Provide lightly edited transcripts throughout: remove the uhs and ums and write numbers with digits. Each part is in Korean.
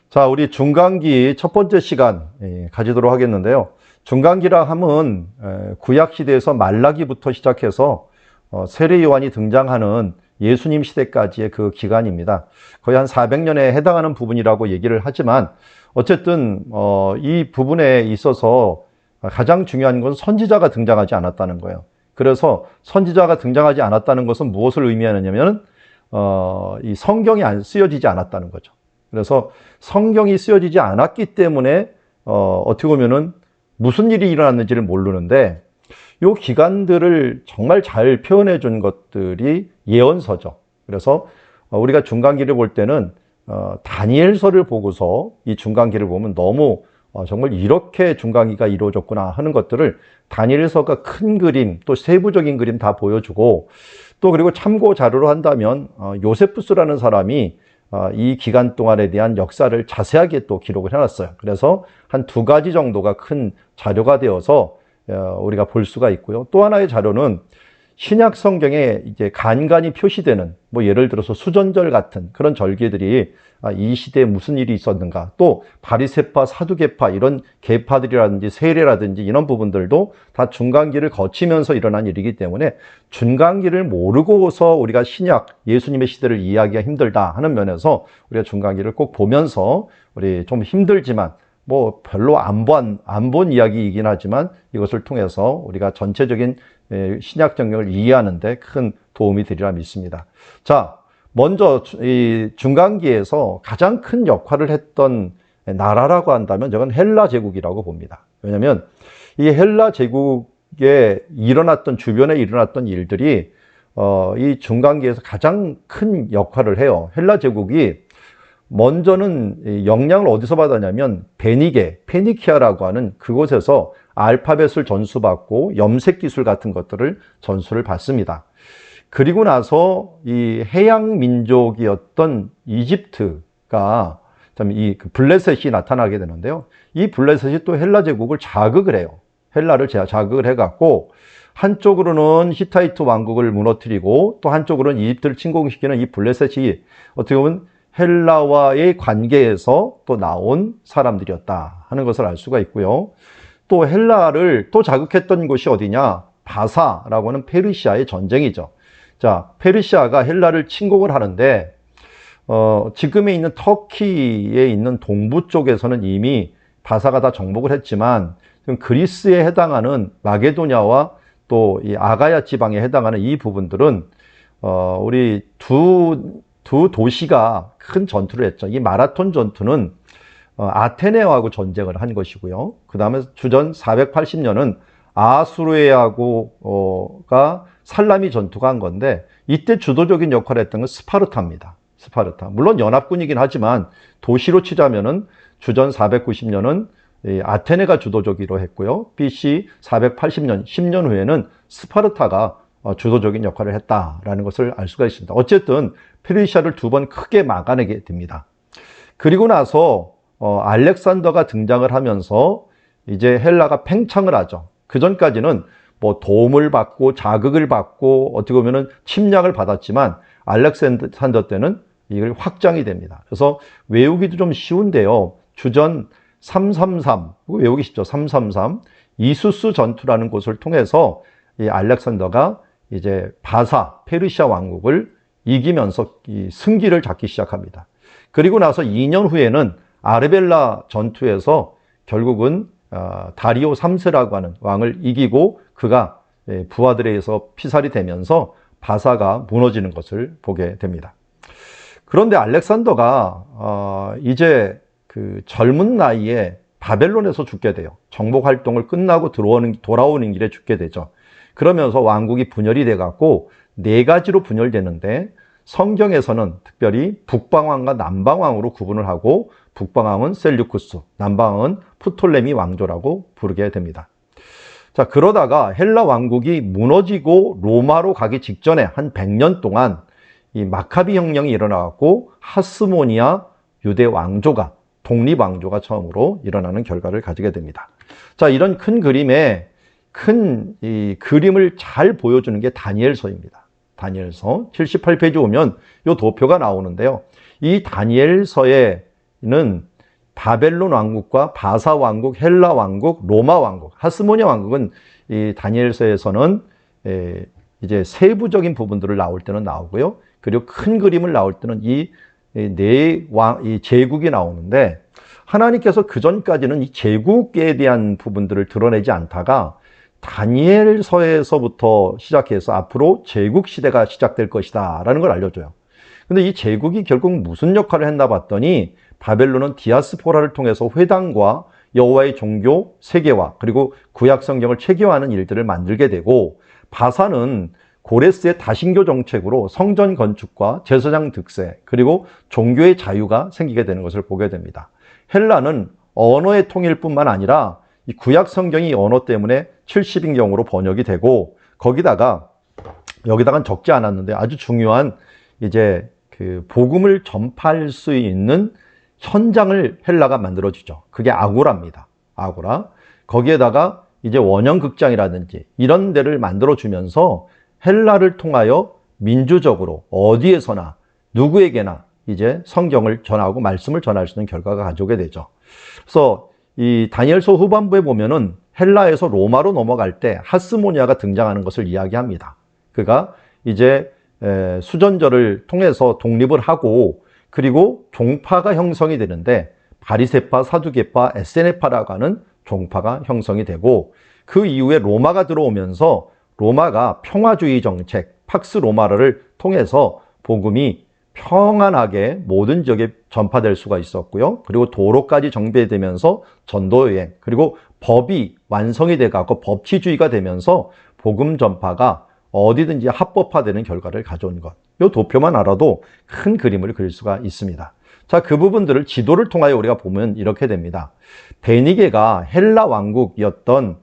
자, 우리 중간기 첫 번째 시간 가지도록 하겠는데요. 중간기라 함은 구약 시대에서 말라기부터 시작해서 세례 요한이 등장하는 예수님 시대까지의 그 기간입니다. 거의 한 400년에 해당하는 부분이라고 얘기를 하지만 어쨌든 이 부분에 있어서 가장 중요한 것은 선지자가 등장하지 않았다는 거예요. 그래서 선지자가 등장하지 않았다는 것은 무엇을 의미하느냐면 이 성경이 안 쓰여지지 않았다는 거죠. 그래서 성경이 쓰여지지 않았기 때문에 어떻게 보면은 무슨 일이 일어났는지를 모르는데 이 기간들을 정말 잘 표현해 준 것들이 예언서죠. 그래서 우리가 중간기를 볼 때는 다니엘서를 보고서 이 중간기를 보면 너무 정말 이렇게 중간기가 이루어졌구나 하는 것들을 다니엘서가 큰 그림 또 세부적인 그림 다 보여주고 또 그리고 참고 자료로 한다면 요세푸스라는 사람이 이 기간 동안에 대한 역사를 자세하게 또 기록을 해놨어요. 그래서 한 2가지 정도가 큰 자료가 되어서 우리가 볼 수가 있고요. 또 하나의 자료는 신약 성경에 이제 간간히 표시되는 뭐 예를 들어서 수전절 같은 그런 절기들이 이 시대에 무슨 일이 있었는가, 또 바리새파, 사두개파 이런 계파들이라든지 세례라든지 이런 부분들도 다 중간기를 거치면서 일어난 일이기 때문에 중간기를 모르고서 우리가 신약 예수님의 시대를 이해하기가 힘들다 하는 면에서 우리가 중간기를 꼭 보면서 우리 좀 힘들지만 뭐 별로 안 본 이야기이긴 하지만 이것을 통해서 우리가 전체적인 신약 정경을 이해하는 데 큰 도움이 되리라 믿습니다. 자, 먼저 이 중간기에서 가장 큰 역할을 했던 나라라고 한다면 저건 헬라 제국이라고 봅니다. 왜냐하면 이 헬라 제국에 주변에 일어났던 일들이 이 중간기에서 가장 큰 역할을 해요. 헬라 제국이 먼저는 영향을 어디서 받았냐면 페니키아라고 하는 그곳에서 알파벳을 전수받고 염색 기술 같은 것들을 전수를 받습니다. 그리고 나서 이 해양 민족이었던 이집트가 이 블레셋이 나타나게 되는데요. 이 블레셋이 또 헬라 제국을 자극을 해요. 헬라를 자극을 해갖고 한쪽으로는 히타이트 왕국을 무너뜨리고 또 한쪽으로는 이집트를 침공시키는 이 블레셋이 어떻게 보면 헬라와의 관계에서 또 나온 사람들이었다 하는 것을 알 수가 있고요. 또 헬라를 또 자극했던 곳이 어디냐? 바사라고 하는 페르시아의 전쟁이죠. 자, 페르시아가 헬라를 침공을 하는데 지금에 있는 터키에 있는 동부 쪽에서는 이미 바사가 다 정복을 했지만 그리스에 해당하는 마게도냐와 또 이 아가야 지방에 해당하는 이 부분들은 우리 두 도시가 큰 전투를 했죠. 이 마라톤 전투는 아테네하고 전쟁을 한 것이고요. 그 다음에 주전 480년은 아수르에하고가 살라미 전투가 한 건데 이때 주도적인 역할을 했던 건 스파르타입니다. 스파르타. 물론 연합군이긴 하지만 도시로 치자면은 주전 490년은 아테네가 주도적으로 했고요. BC 480년, 10년 후에는 스파르타가 주도적인 역할을 했다라는 것을 알 수가 있습니다. 어쨌든 페르시아를 2번 크게 막아내게 됩니다. 그리고 나서 알렉산더가 등장을 하면서 이제 헬라가 팽창을 하죠. 그 전까지는 뭐 도움을 받고 자극을 받고 어떻게 보면은 침략을 받았지만 알렉산더 때는 이걸 확장이 됩니다. 그래서 외우기도 좀 쉬운데요. 주전 333, 외우기 쉽죠. 333 이수스 전투라는 곳을 통해서 이 알렉산더가 이제 바사 페르시아 왕국을 이기면서 이 승기를 잡기 시작합니다. 그리고 나서 2년 후에는 아르벨라 전투에서 결국은 다리오 3세라고 하는 왕을 이기고 그가 부하들에 의해서 피살이 되면서 바사가 무너지는 것을 보게 됩니다. 그런데 알렉산더가 이제 그 젊은 나이에 바벨론에서 죽게 돼요. 정복 활동을 끝나고 돌아오는 길에 죽게 되죠. 그러면서 왕국이 분열이 돼갖고 4가지로 분열되는데 성경에서는 특별히 북방왕과 남방왕으로 구분을 하고 북방왕은 셀류쿠스, 남방왕은 프톨레미 왕조라고 부르게 됩니다. 자, 그러다가 헬라 왕국이 무너지고 로마로 가기 직전에 한 100년 동안 이 마카비 혁명이 일어나고 하스모니아 유대 왕조가 독립왕조가 처음으로 일어나는 결과를 가지게 됩니다. 자, 이런 큰 그림에 이 그림을 잘 보여주는 게 다니엘서입니다. 다니엘서 78페이지 오면 이 도표가 나오는데요. 이 다니엘서에는 바벨론 왕국과 바사 왕국, 헬라 왕국, 로마 왕국, 하스모니아 왕국은 이 다니엘서에서는 이제 세부적인 부분들을 나올 때는 나오고요. 그리고 큰 그림을 나올 때는 이 제국이 나오는데, 하나님께서 그 전까지는 이 제국에 대한 부분들을 드러내지 않다가 다니엘서에서부터 시작해서 앞으로 제국 시대가 시작될 것이다 라는 걸 알려줘요. 근데 이 제국이 결국 무슨 역할을 했나 봤더니, 바벨론은 디아스포라를 통해서 회당과 여호와의 종교 세계화, 그리고 구약 성경을 체계화하는 일들을 만들게 되고, 바사는 고레스의 다신교 정책으로 성전 건축과 제사장 득세, 그리고 종교의 자유가 생기게 되는 것을 보게 됩니다. 헬라는 언어의 통일뿐만 아니라 이 구약 성경이 언어 때문에 70인경으로 번역이 되고, 여기다가는 적지 않았는데 아주 중요한 이제 그 복음을 전파할 수 있는 현장을 헬라가 만들어주죠. 그게 아고라입니다. 아고라. 거기에다가 이제 원형 극장이라든지 이런 데를 만들어주면서 헬라를 통하여 민주적으로 어디에서나 누구에게나 이제 성경을 전하고 말씀을 전할 수 있는 결과가 가져오게 되죠. 그래서 이 다니엘서 후반부에 보면은 헬라에서 로마로 넘어갈 때 하스모니아가 등장하는 것을 이야기합니다. 그가 이제 수전절을 통해서 독립을 하고, 그리고 종파가 형성이 되는데 바리새파, 사두개파, 에세네파라고 하는 종파가 형성이 되고, 그 이후에 로마가 들어오면서 로마가 평화주의 정책, 팍스 로마를 통해서 복음이 평안하게 모든 지역에 전파될 수가 있었고요. 그리고 도로까지 정비되면서 전도여행, 그리고 법이 완성이 돼가고 법치주의가 되면서 복음 전파가 어디든지 합법화되는 결과를 가져온 것. 이 도표만 알아도 큰 그림을 그릴 수가 있습니다. 자, 그 부분들을 지도를 통하여 우리가 보면 이렇게 됩니다. 베니게가 헬라 왕국이었던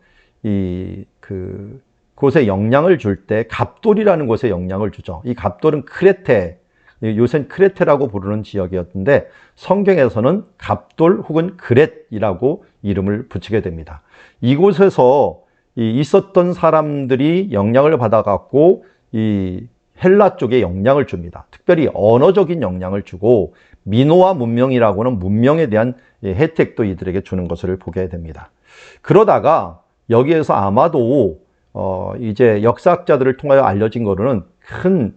곳에 영향을 줄 때 갑돌이라는 곳에 영향을 주죠. 이 갑돌은 크레테, 요새는 크레테라고 부르는 지역이었는데 성경에서는 갑돌 혹은 그렛이라고 이름을 붙이게 됩니다. 이곳에서 있었던 사람들이 영향을 받아갖고 이 헬라 쪽에 영향을 줍니다. 특별히 언어적인 영향을 주고, 미노아 문명이라고는 문명에 대한 혜택도 이들에게 주는 것을 보게 됩니다. 그러다가 여기에서 아마도 이제 역사학자들을 통하여 알려진 거로는 큰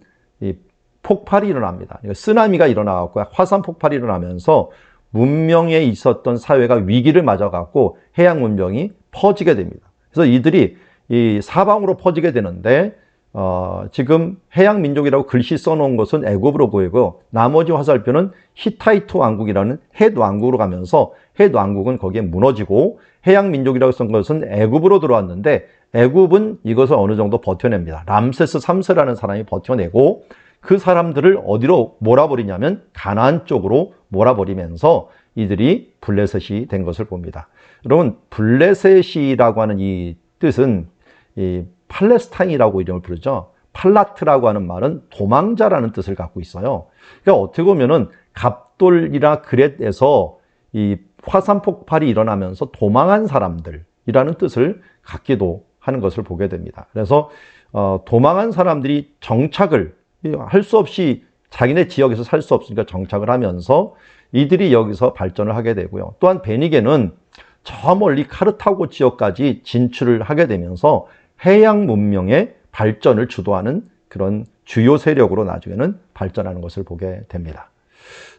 폭발이 일어납니다. 쓰나미가 일어나고 화산 폭발이 일어나면서 문명에 있었던 사회가 위기를 맞아갖고 해양 문명이 퍼지게 됩니다. 그래서 이들이 이 사방으로 퍼지게 되는데, 지금 해양 민족이라고 글씨 써놓은 것은 애굽으로 보이고, 나머지 화살표는 히타이트 왕국이라는 헷 왕국으로 가면서 헷 왕국은 거기에 무너지고, 해양 민족이라고 쓴 것은 애굽으로 들어왔는데 애굽은 이것을 어느 정도 버텨냅니다. 람세스 3세라는 사람이 버텨내고, 그 사람들을 어디로 몰아버리냐면 가나안 쪽으로 몰아버리면서 이들이 블레셋이 된 것을 봅니다. 여러분, 블레셋이라고 하는 이 뜻은 이 팔레스타인이라고 이름을 부르죠. 팔라트라고 하는 말은 도망자라는 뜻을 갖고 있어요. 그러니까 어떻게 보면은 갑돌이나 그렛에서 이 화산 폭발이 일어나면서 도망한 사람들이라는 뜻을 갖기도 하는 것을 보게 됩니다. 그래서 도망한 사람들이 정착을 할 수 없이 자기네 지역에서 살 수 없으니까 정착을 하면서 이들이 여기서 발전을 하게 되고요. 또한 베니게는 저 멀리 카르타고 지역까지 진출을 하게 되면서 해양 문명의 발전을 주도하는 그런 주요 세력으로 나중에는 발전하는 것을 보게 됩니다.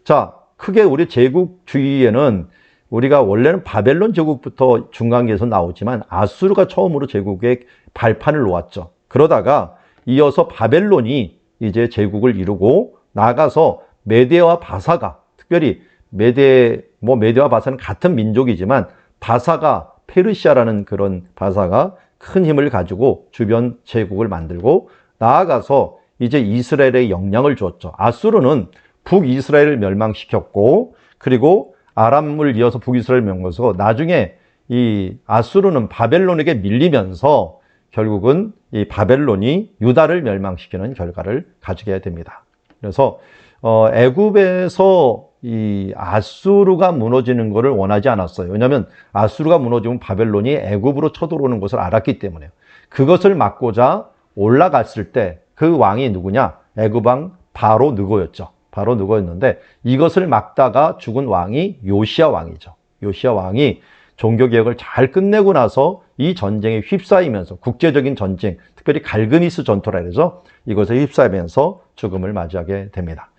자, 크게 우리 제국주의에는 우리가 원래는 바벨론 제국부터 중간기에서 나오지만 아수르가 처음으로 제국의 발판을 놓았죠. 그러다가 이어서 바벨론이 이제 제국을 이루고 나가서 메데와 바사가, 특별히 메데와 바사는 같은 민족이지만 바사가, 페르시아라는 그런 바사가 큰 힘을 가지고 주변 제국을 만들고, 나아가서 이제 이스라엘에 영향을 주었죠. 아수르는 북이스라엘을 멸망시켰고, 그리고 아람을 이어서 북이스라엘을 멸망시켜서 나중에 이 아수르는 바벨론에게 밀리면서 결국은 이 바벨론이 유다를 멸망시키는 결과를 가지게 됩니다. 그래서 애굽에서 이 아수르가 무너지는 것을 원하지 않았어요. 왜냐하면 아수르가 무너지면 바벨론이 애굽으로 쳐들어오는 것을 알았기 때문에요. 그것을 막고자 올라갔을 때 그 왕이 누구냐? 애굽 왕 바로 느고였죠. 바로 누구였는데, 이것을 막다가 죽은 왕이 요시야 왕이죠. 요시야 왕이 종교개혁을 잘 끝내고 나서 이 전쟁에 휩싸이면서, 국제적인 전쟁, 특별히 갈그니스 전투라 해서 이것에 휩싸이면서 죽음을 맞이하게 됩니다.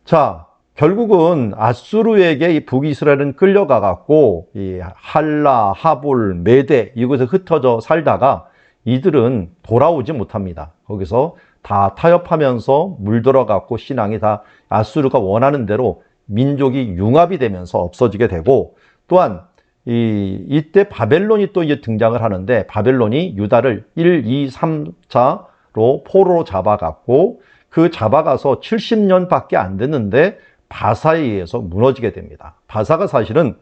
자, 결국은 아수르에게 이 북이스라엘은 끌려가 갖고 이 할라, 하볼, 메대 이곳에 흩어져 살다가 이들은 돌아오지 못합니다. 거기서 다 타협하면서 물들어 갖고 신앙이 다 아수르가 원하는 대로 민족이 융합이 되면서 없어지게 되고, 또한 이때 바벨론이 또 이제 등장을 하는데, 바벨론이 유다를 1, 2, 3차로 포로로 잡아갔고, 그 잡아가서 70년밖에 안 됐는데 바사에 의해서 무너지게 됩니다. 바사가 사실은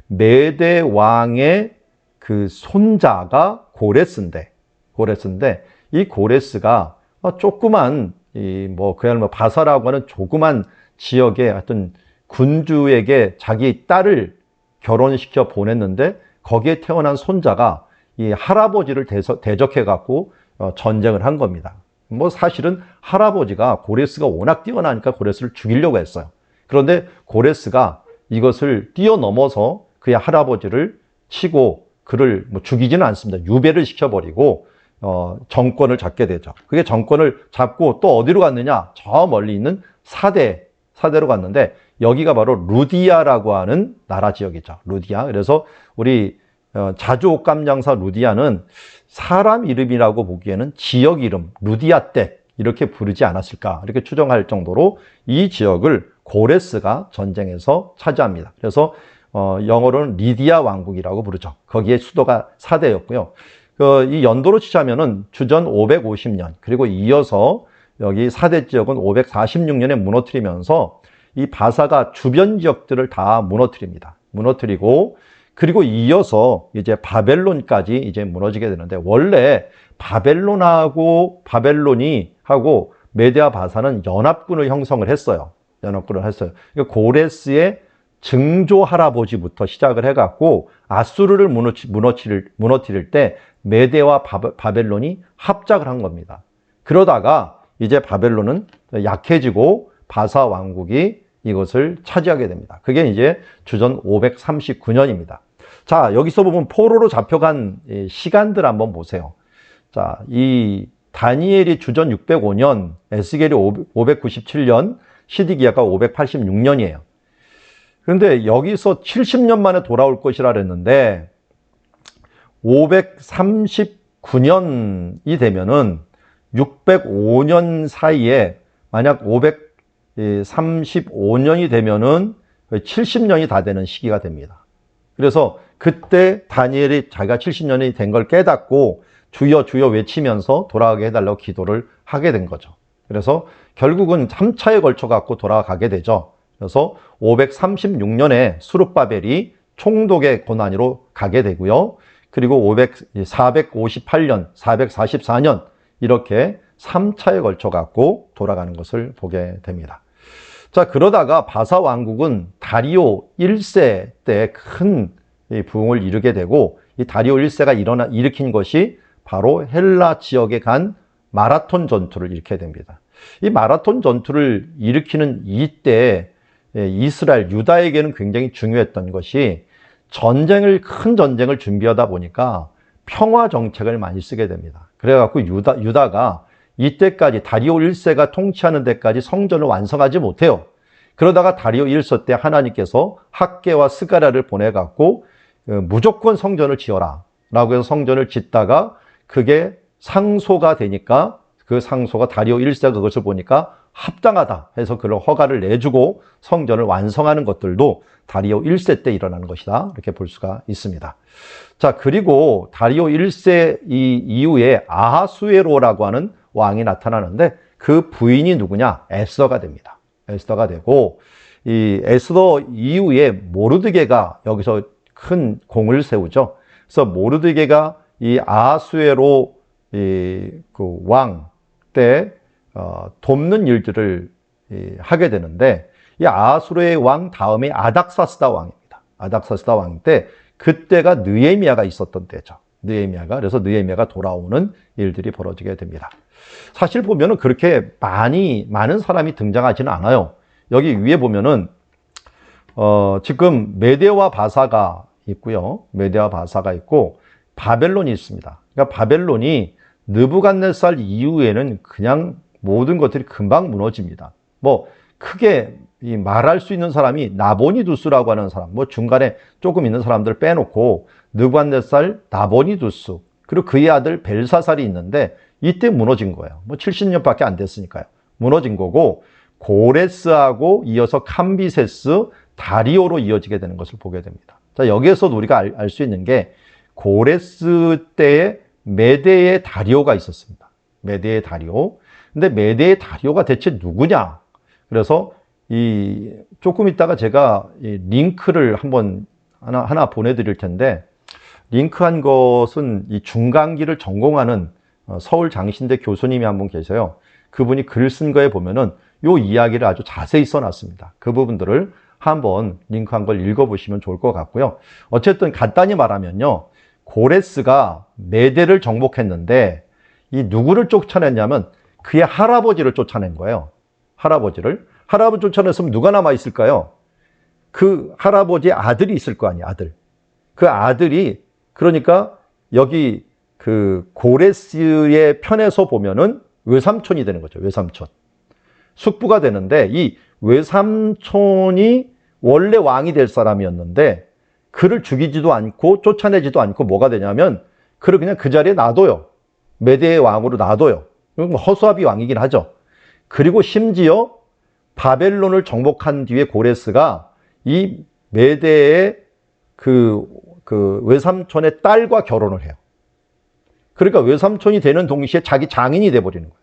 메대 왕의 그 손자가 고레스인데 이 고레스가 조그만 그야말로 바사라고 하는 조그만 지역의 어떤 군주에게 자기 딸을 결혼시켜 보냈는데, 거기에 태어난 손자가 이 할아버지를 대적해 갖고 전쟁을 한 겁니다. 사실은 할아버지가 고레스가 워낙 뛰어나니까 고레스를 죽이려고 했어요. 그런데 고레스가 이것을 뛰어넘어서 그의 할아버지를 치고 그를 죽이지는 않습니다. 유배를 시켜버리고 정권을 잡게 되죠. 그게 정권을 잡고 또 어디로 갔느냐? 저 멀리 있는 사대로 갔는데, 여기가 바로 루디아라고 하는 나라 지역이죠. 루디아. 그래서 우리 자주옥감장사 루디아는 사람 이름이라고 보기에는 지역 이름 루디아댁 이렇게 부르지 않았을까, 이렇게 추정할 정도로 이 지역을 고레스가 전쟁에서 차지합니다. 그래서 영어로는 리디아 왕국이라고 부르죠. 거기에 수도가 사대였고요. 이 연도로 치자면은 주전 550년, 그리고 이어서 여기 사대 지역은 546년에 무너뜨리면서 이 바사가 주변 지역들을 다 무너뜨립니다. 무너뜨리고, 그리고 이어서 이제 바벨론까지 이제 무너지게 되는데, 원래 바벨론이 하고 메데아 바사는 연합군을 형성을 했어요. 그러니까 고레스의 증조 할아버지부터 시작을 해갖고 아수르를 무너뜨릴 때 메데와 바벨론이 합작을 한 겁니다. 그러다가 이제 바벨론은 약해지고 바사 왕국이 이것을 차지하게 됩니다. 그게 이제 주전 539년입니다. 자, 여기서 보면 포로로 잡혀간 시간들 한번 보세요. 자, 이 다니엘이 주전 605년, 에스겔이 597년, 시드기야가 586년이에요. 그런데 여기서 70년 만에 돌아올 것이라 그랬는데 539년이 되면은 605년 사이에 만약 535년이 되면은 70년이 다 되는 시기가 됩니다. 그래서 그때 다니엘이 자기가 70년이 된 걸 깨닫고 주여 주여 외치면서 돌아가게 해달라고 기도를 하게 된 거죠. 그래서 결국은 3차에 걸쳐 갖고 돌아가게 되죠. 그래서 536년에 수룹바벨이 총독의 고난으로 가게 되고요. 그리고 458년, 444년 이렇게 3차에 걸쳐 갖고 돌아가는 것을 보게 됩니다. 자, 그러다가 바사 왕국은 다리오 1세 때 큰 부흥을 이루게 되고, 이 다리오 1세가 일으킨 것이 바로 헬라 지역에 간 마라톤 전투를 일으키게 됩니다. 이 마라톤 전투를 일으키는 이때 이스라엘, 유다에게는 굉장히 중요했던 것이 큰 전쟁을 준비하다 보니까 평화 정책을 많이 쓰게 됩니다. 그래갖고 유다가 이때까지 다리오 1세가 통치하는 데까지 성전을 완성하지 못해요. 그러다가 다리오 1세 때 하나님께서 학개와 스가랴를 보내갖고 무조건 성전을 지어라 라고 해서 성전을 짓다가 그게 상소가 되니까, 그 상소가 다리오 1세가 그것을 보니까 합당하다 해서 그런 허가를 내주고 성전을 완성하는 것들도 다리오 1세 때 일어나는 것이다, 이렇게 볼 수가 있습니다. 자, 그리고 다리오 1세 이후에 아하수에로라고 하는 왕이 나타나는데, 그 부인이 누구냐? 에스더가 됩니다. 에스더가 되고, 이 에스더 이후에 모르드게가 여기서 큰 공을 세우죠. 그래서 모르드게가 이 아하수에로 그 왕 때 돕는 일들을 하게 되는데, 이 아하수에로의 왕 다음에 아닥사스다 왕입니다. 아닥사스다 왕 때, 그때가 느헤미야가 있었던 때죠. 느헤미야가. 그래서 느헤미야가 돌아오는 일들이 벌어지게 됩니다. 사실 보면은 그렇게 많은 사람이 등장하지는 않아요. 여기 위에 보면은 지금 메대와 바사가 있고요. 메대와 바사가 있고 바벨론이 있습니다. 그러니까 바벨론이 느부갓네살 이후에는 그냥 모든 것들이 금방 무너집니다. 뭐 크게 말할 수 있는 사람이 나보니두스라고 하는 사람, 뭐 중간에 조금 있는 사람들 빼놓고 느부갓네살, 나보니두스, 그리고 그의 아들 벨사살이 있는데 이때 무너진 거예요. 뭐 70년밖에 안 됐으니까요. 무너진 거고, 고레스하고 이어서 캄비세스, 다리오로 이어지게 되는 것을 보게 됩니다. 자, 여기에서도 우리가 알 수 있는 게 고레스 때에 메대의 다리오가 있었습니다. 메대의 다리오. 근데 메대의 다리오가 대체 누구냐? 그래서 조금 있다가 제가 링크를 하나 보내드릴 텐데, 링크한 것은 이 중간기를 전공하는 서울 장신대 교수님이 한 분 계세요. 그분이 글 쓴 거에 보면은 요 이야기를 아주 자세히 써놨습니다. 그 부분들을 한번 링크한 걸 읽어보시면 좋을 것 같고요. 어쨌든 간단히 말하면요, 고레스가 메대를 정복했는데 이 누구를 쫓아냈냐면 그의 할아버지를 쫓아낸 거예요. 할아버지 쫓아냈으면 누가 남아 있을까요? 그 할아버지의 아들이 있을 거 아니에요. 아들. 그 아들이, 그러니까 여기 그 고레스의 편에서 보면은 외삼촌이 되는 거죠. 외삼촌. 숙부가 되는데 이 외삼촌이 원래 왕이 될 사람이었는데 그를 죽이지도 않고 쫓아내지도 않고 뭐가 되냐면 그를 그냥 그 자리에 놔둬요. 메대의 왕으로 놔둬요. 허수아비 왕이긴 하죠. 그리고 심지어 바벨론을 정복한 뒤에 고레스가 이 메대의 그 외삼촌의 딸과 결혼을 해요. 그러니까 외삼촌이 되는 동시에 자기 장인이 돼버리는 거예요.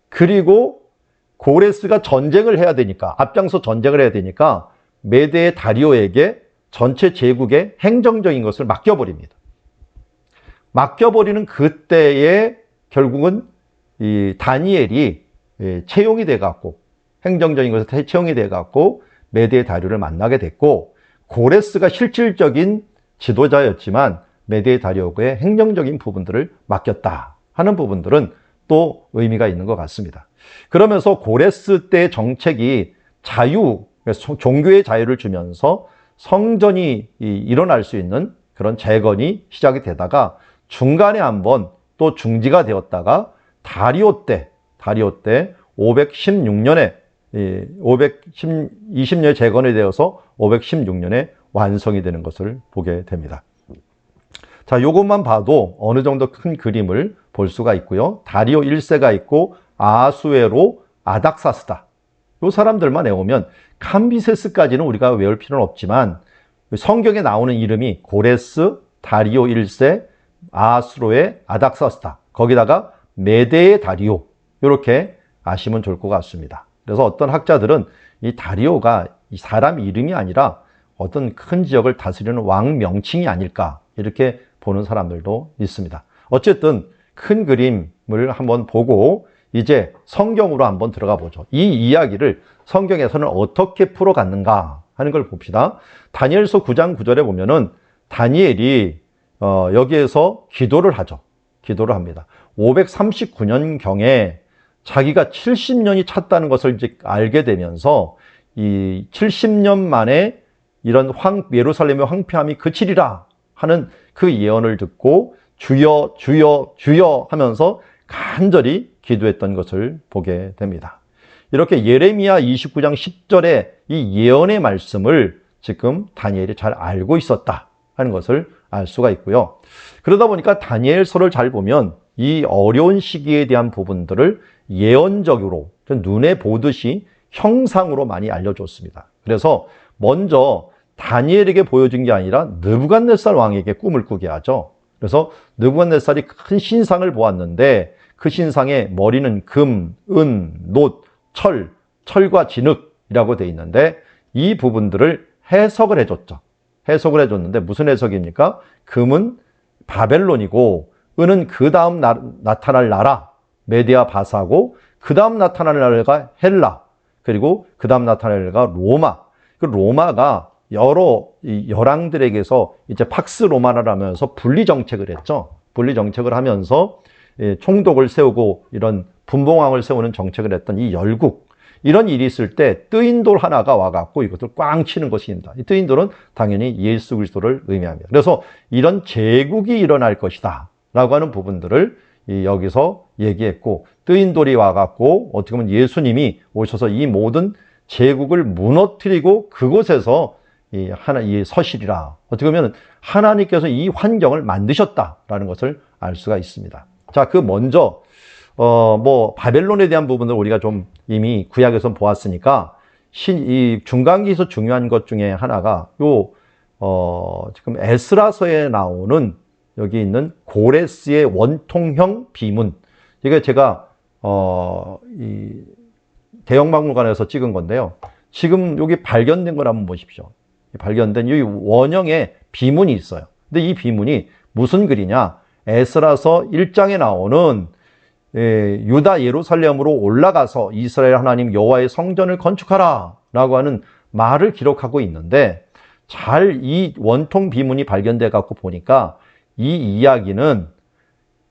그리고 고레스가 전쟁을 해야 되니까, 앞장서 전쟁을 해야 되니까 메대의 다리오에게 전체 제국의 행정적인 것을 맡겨버립니다. 맡겨버리는 그때에 결국은 이 다니엘이 채용이 돼갖고, 행정적인 것에 채용이 돼갖고 메대의 다리오를 만나게 됐고, 고레스가 실질적인 지도자였지만 메대의 다리오의 행정적인 부분들을 맡겼다 하는 부분들은 또 의미가 있는 것 같습니다. 그러면서 고레스 때 정책이 종교의 자유를 주면서 성전이 일어날 수 있는 그런 재건이 시작이 되다가 중간에 한번 또 중지가 되었다가 다리오 때 516년에 20년에 재건이 되어서 516년에 완성이 되는 것을 보게 됩니다. 자, 이것만 봐도 어느 정도 큰 그림을 볼 수가 있고요. 다리오 1세가 있고 아하수에로, 아닥사스다. 이 사람들만 외우면 캄비세스까지는 우리가 외울 필요는 없지만 성경에 나오는 이름이 고레스, 다리오 1세, 아하수로의 아닥사스다. 거기다가 메대의 다리오. 이렇게 아시면 좋을 것 같습니다. 그래서 어떤 학자들은 이 다리오가 이 사람 이름이 아니라 어떤 큰 지역을 다스리는 왕 명칭이 아닐까 이렇게 보는 사람들도 있습니다. 어쨌든 큰 그림을 한번 보고 이제 성경으로 한번 들어가 보죠. 이 이야기를 성경에서는 어떻게 풀어갔는가 하는 걸 봅시다. 다니엘서 9장 9절에 보면은 다니엘이 여기에서 기도를 하죠. 기도를 합니다. 539년경에 자기가 70년이 찼다는 것을 이제 알게 되면서 이 70년 만에 이런 예루살렘의 황폐함이 그치리라 하는 그 예언을 듣고 주여 주여 주여 하면서 간절히 기도했던 것을 보게 됩니다. 이렇게 예레미야 29장 10절의 이 예언의 말씀을 지금 다니엘이 잘 알고 있었다 하는 것을 알 수가 있고요. 그러다 보니까 다니엘서를 잘 보면 이 어려운 시기에 대한 부분들을 예언적으로 눈에 보듯이 형상으로 많이 알려줬습니다. 그래서 먼저 다니엘에게 보여준 게 아니라 느부갓네살 왕에게 꿈을 꾸게 하죠. 그래서 느부갓네살이 큰 신상을 보았는데 그 신상의 머리는 금, 은, 놋, 철과 진흙이라고 되어 있는데 이 부분들을 해석을 해줬죠. 해석을 해줬는데 무슨 해석입니까? 금은 바벨론이고 은은 그 다음 나타날 나라 메디아 바사고 그 다음 나타날 나라가 헬라 그리고 그 다음 나타날 나라가 로마. 그 로마가 여러 이 열왕들에게서 이제 팍스 로마나를 하면서 분리 정책을 했죠. 분리 정책을 하면서 총독을 세우고 이런 분봉왕을 세우는 정책을 했던 이 열국, 이런 일이 있을 때 뜨인 돌 하나가 와갖고 이것을 꽝 치는 것입니다. 이 뜨인 돌은 당연히 예수 그리스도를 의미합니다. 그래서 이런 제국이 일어날 것이다 라고 하는 부분들을 여기서 얘기했고, 뜨인 돌이 와갖고 어떻게 보면 예수님이 오셔서 이 모든 제국을 무너뜨리고 그곳에서 이 서실이라, 어떻게 보면 하나님께서 이 환경을 만드셨다라는 것을 알 수가 있습니다. 자, 그 먼저 바벨론에 대한 부분을 우리가 좀 이미 구약에서 보았으니까, 이 중간기에서 중요한 것 중에 하나가 지금 에스라서에 나오는 여기 있는 고레스의 원통형 비문. 이게 제가 이 대형박물관에서 찍은 건데요. 지금 여기 발견된 걸 한번 보십시오. 발견된 이 원형의 비문이 있어요. 근데 이 비문이 무슨 글이냐? 에스라서 1장에 나오는 유다 예루살렘으로 올라가서 이스라엘 하나님 여호와의 성전을 건축하라 라고 하는 말을 기록하고 있는데, 잘 이 원통 비문이 발견돼 갖고 보니까 이 이야기는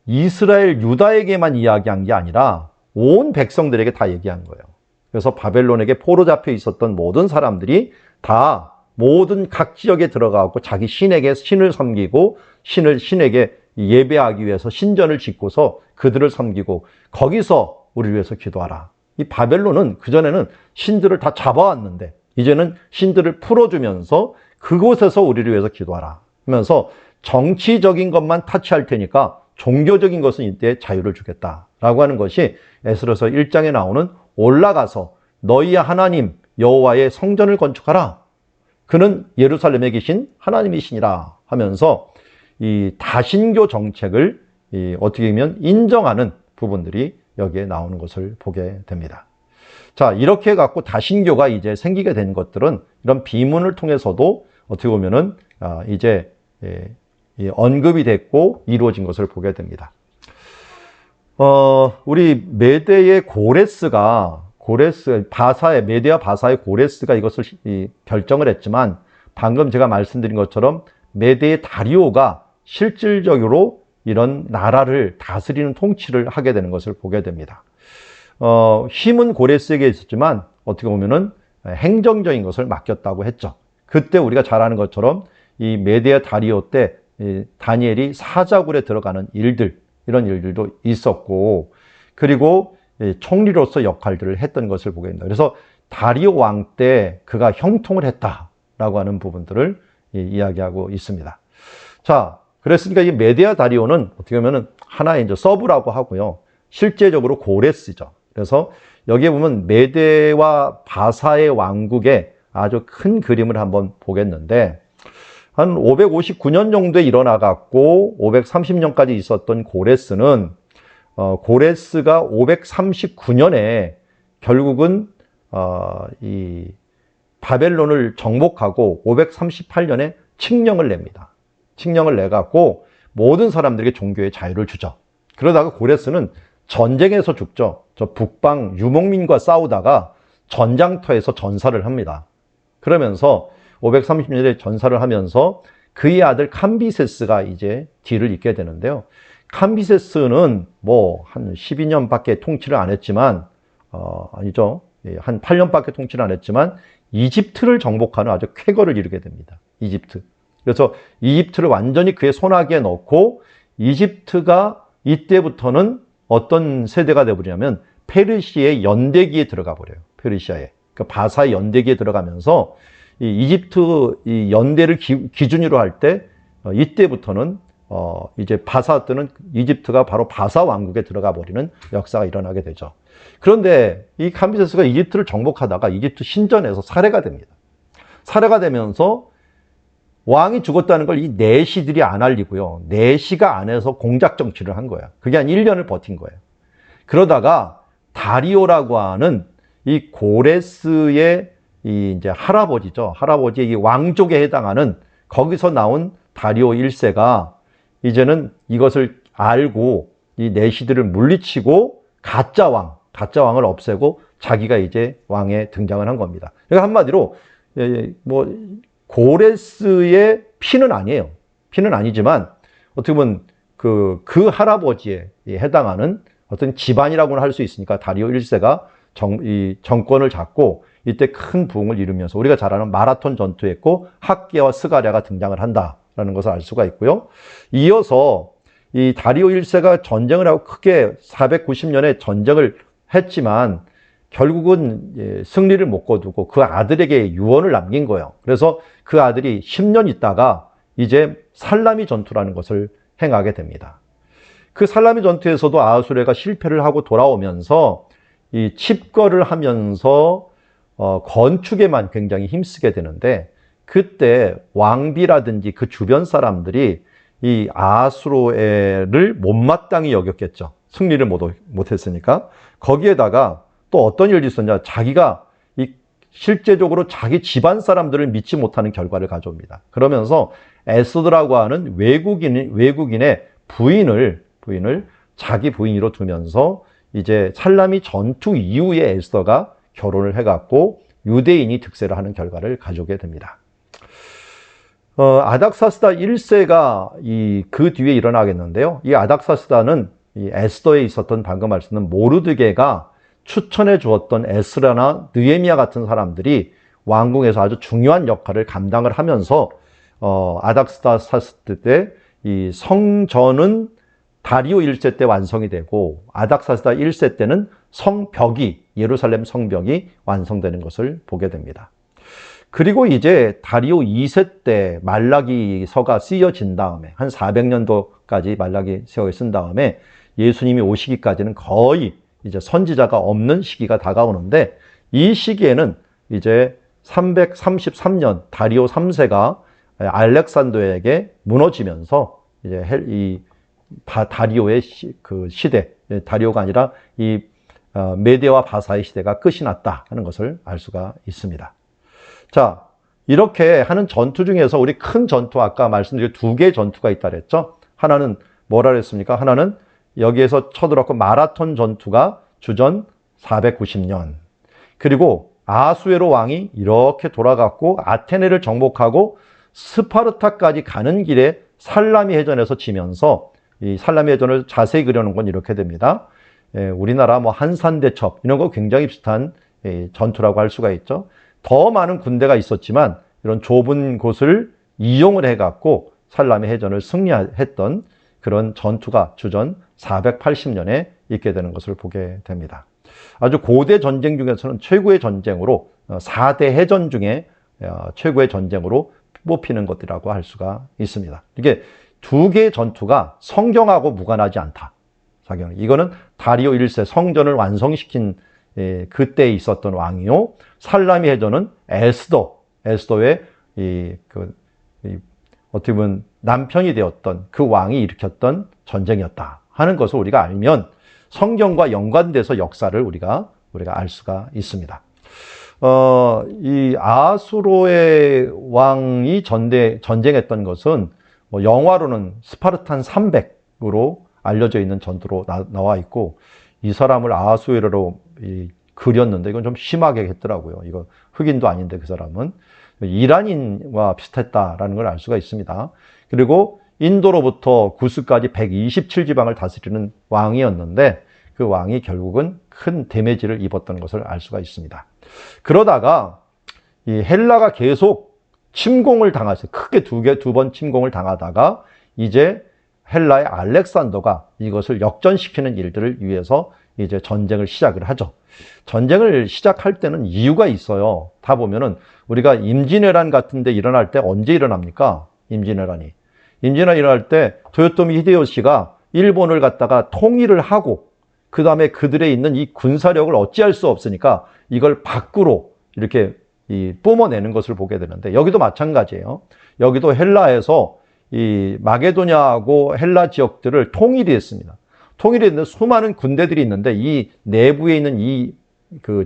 이스라엘 유다에게만 이야기한 게 아니라 온 백성들에게 다 얘기한 거예요. 그래서 바벨론에게 포로 잡혀 있었던 모든 사람들이 다 모든 각 지역에 들어가고 자기 신에게 신을 섬기고 신에게 예배하기 위해서 신전을 짓고서 그들을 섬기고 거기서 우리를 위해서 기도하라. 이 바벨론은 그전에는 신들을 다 잡아왔는데 이제는 신들을 풀어주면서 그곳에서 우리를 위해서 기도하라 하면서 정치적인 것만 타치할 테니까 종교적인 것은 이때 자유를 주겠다라고 하는 것이 에스라서 1장에 나오는 올라가서 너희의 하나님 여호와의 성전을 건축하라. 그는 예루살렘에 계신 하나님이시니라 하면서 이 다신교 정책을 어떻게 보면 인정하는 부분들이 여기에 나오는 것을 보게 됩니다. 자, 이렇게 갖고 다신교가 이제 생기게 된 것들은 이런 비문을 통해서도 어떻게 보면은 이제 언급이 됐고 이루어진 것을 보게 됩니다. 우리 메대의 메대와 바사의 고레스가 이것을 결정을 했지만, 방금 제가 말씀드린 것처럼 메대의 다리오가 실질적으로 이런 나라를 다스리는 통치를 하게 되는 것을 보게 됩니다. 힘은 고레스에게 있었지만 어떻게 보면은 행정적인 것을 맡겼다고 했죠. 그때 우리가 잘 아는 것처럼 이 메대의 다리오 때 다니엘이 사자굴에 들어가는 일들, 이런 일들도 있었고, 그리고 총리로서 역할들을 했던 것을 보게 됩니다. 그래서 다리오 왕 때 그가 형통을 했다라고 하는 부분들을 이야기하고 있습니다. 자, 그랬으니까 이 메데아 다리오는 어떻게 보면은 하나의 이제 서브라고 하고요. 실제적으로 고레스죠. 그래서 여기에 보면 메데와 바사의 왕국의 아주 큰 그림을 한번 보겠는데, 한 559년 정도에 일어나갖고 530년까지 있었던 고레스는 고레스가 539년에 결국은 이 바벨론을 정복하고 538년에 칙령을 냅니다. 칙령을 내갖고 모든 사람들에게 종교의 자유를 주죠. 그러다가 고레스는 전쟁에서 죽죠. 저 북방 유목민과 싸우다가 전장터에서 전사를 합니다. 그러면서 530년에 전사를 하면서 그의 아들 캄비세스가 이제 뒤를 잇게 되는데요. 캄비세스는 뭐 한 12년밖에 통치를 안 했지만 아니죠. 한 8년밖에 통치를 안 했지만 이집트를 정복하는 아주 쾌거를 이루게 됩니다. 이집트. 그래서 이집트를 완전히 그의 손아귀에 넣고, 이집트가 이때부터는 어떤 세대가 되어버리냐면 페르시아의 연대기에 들어가 버려요. 페르시아에. 그러니까 바사의 연대기에 들어가면서 이 이집트 이 연대를 기준으로 할 때 이때부터는 이제 바사 때는 이집트가 바로 바사 왕국에 들어가 버리는 역사가 일어나게 되죠. 그런데 이 캄비세스가 이집트를 정복하다가 이집트 신전에서 살해가 됩니다. 살해가 되면서 왕이 죽었다는 걸 이 내시들이 안 알리고요. 내시가 안에서 공작 정치를 한 거예요. 그게 한 1년을 버틴 거예요. 그러다가 다리오라고 하는 이 고레스의 이제 할아버지죠. 할아버지의 이 왕족에 해당하는 거기서 나온 다리오 1세가 이제는 이것을 알고 이 내시들을 물리치고 가짜 왕을 없애고 자기가 이제 왕에 등장을 한 겁니다. 그러니까 한마디로 뭐 고레스의 피는 아니에요. 피는 아니지만 어떻게 보면 그 할아버지에 해당하는 어떤 집안이라고는 할 수 있으니까 다리오 1세가 이 정권을 잡고 이때 큰 부흥을 이루면서 우리가 잘 아는 마라톤 전투했고 학계와 스가랴가 등장을 한다라는 것을 알 수가 있고요. 이어서 이 다리오 1세가 전쟁을 하고 크게 490년에 전쟁을 했지만 결국은 승리를 못 거두고 그 아들에게 유언을 남긴 거예요. 그래서 그 아들이 10년 있다가 이제 살라미 전투라는 것을 행하게 됩니다. 그 살라미 전투에서도 아하수에가 실패를 하고 돌아오면서 이 칩거를 하면서 건축에만 굉장히 힘쓰게 되는데 그때 왕비라든지 그 주변 사람들이 이 아하수에를 못마땅히 여겼겠죠. 승리를 못했으니까. 거기에다가 또 어떤 일이 있었냐. 자기가 실제적으로 자기 집안 사람들을 믿지 못하는 결과를 가져옵니다. 그러면서 에스더라고 하는 외국인의 부인을 자기 부인으로 두면서 이제 살라미 전투 이후에 에스더가 결혼을 해갖고 유대인이 득세를 하는 결과를 가져오게 됩니다. 아닥사스다 1세가 그 뒤에 일어나겠는데요. 이 아닥사스다는 이 에스더에 있었던 방금 말씀드린 모르드게가 추천해 주었던 에스라나 느헤미야 같은 사람들이 왕궁에서 아주 중요한 역할을 감당을 하면서 아닥사스다 때 이 성전은 다리오 1세 때 완성이 되고 아닥사스다 1세 때는 성벽이 예루살렘 성벽이 완성되는 것을 보게 됩니다. 그리고 이제 다리오 2세 때 말라기서가 쓰여진 다음에 한 400년도까지 말라기서를 쓴 다음에 예수님이 오시기까지는 거의 이제 선지자가 없는 시기가 다가오는데 이 시기에는 이제 333년 다리오 3세가 알렉산더에게 무너지면서 이제 이 다리오의 그 시대, 다리오가 아니라 이 메데와 바사의 시대가 끝이 났다 하는 것을 알 수가 있습니다. 자, 이렇게 하는 전투 중에서 우리 큰 전투 아까 말씀드린 두 개의 전투가 있다 그랬죠. 하나는 뭐라 그랬습니까? 하나는 여기에서 쳐들었고 마라톤 전투가 주전 490년. 그리고 아하수에로 왕이 이렇게 돌아갔고 아테네를 정복하고 스파르타까지 가는 길에 살라미 해전에서 지면서 이 살라미 해전을 자세히 그려놓은 건 이렇게 됩니다. 우리나라 뭐 한산대첩 이런 거 굉장히 비슷한 전투라고 할 수가 있죠. 더 많은 군대가 있었지만 이런 좁은 곳을 이용을 해갖고 살라미 해전을 승리했던 그런 전투가 주전 480년에 있게 되는 것을 보게 됩니다. 아주 고대 전쟁 중에서는 최고의 전쟁으로 4대 해전 중에 최고의 전쟁으로 뽑히는 것이라고 할 수가 있습니다. 이게 두 개의 전투가 성경하고 무관하지 않다. 이거는 다리오 1세 성전을 완성시킨 그때 있었던 왕이요. 살라미 해전은 에스더의 어떻게 보면 남편이 되었던 그 왕이 일으켰던 전쟁이었다 하는 것을 우리가 알면 성경과 연관돼서 역사를 우리가 알 수가 있습니다. 이 아하수로의 왕이 전쟁했던 것은 뭐 영화로는 스파르탄 300으로 알려져 있는 전투로 나와 있고 이 사람을 아하수에로로 그렸는데 이건 좀 심하게 했더라고요. 이거 흑인도 아닌데 그 사람은 이란인과 비슷했다라는 걸 알 수가 있습니다. 그리고 인도로부터 구스까지 127지방을 다스리는 왕이었는데 그 왕이 결국은 큰 데미지를 입었던 것을 알 수가 있습니다. 그러다가 이 헬라가 계속 침공을 당했어요. 크게 두 번 침공을 당하다가 이제 헬라의 알렉산더가 이것을 역전시키는 일들을 위해서 이제 전쟁을 시작을 하죠. 전쟁을 시작할 때는 이유가 있어요. 다 보면은 우리가 임진왜란 같은 데 일어날 때 언제 일어납니까? 임진왜란이 일어날 때 도요토미 히데요시가 일본을 갖다가 통일을 하고 그 다음에 그들에 있는 이 군사력을 어찌할 수 없으니까 이걸 밖으로 이렇게 뿜어내는 것을 보게 되는데 여기도 마찬가지예요. 여기도 헬라에서 이 마게도냐하고 헬라 지역들을 통일이 했습니다. 통일이 했는데 수많은 군대들이 있는데 이 내부에 있는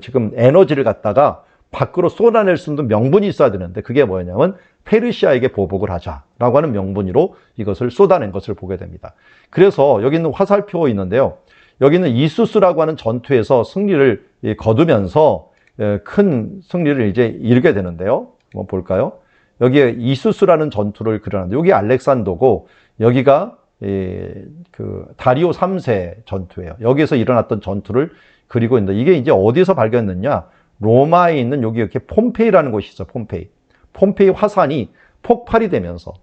지금 에너지를 갖다가 밖으로 쏟아낼 수 있는 명분이 있어야 되는데 그게 뭐냐면 페르시아에게 보복을 하자라고 하는 명분으로 이것을 쏟아낸 것을 보게 됩니다. 그래서 여기 있는 화살표 있는데요. 여기는 이수스라고 하는 전투에서 승리를 거두면서 큰 승리를 이제 이루게 되는데요. 한번 볼까요? 여기에 이수스라는 전투를 그려놨는데 여기 알렉산더고 여기가 그 다리오 3세 전투예요. 여기에서 일어났던 전투를 그리고 있는데 이게 이제 어디서 발견했느냐? 로마에 있는 여기 이렇게 폼페이라는 곳이 있어. 폼페이 화산이 폭발이 되면서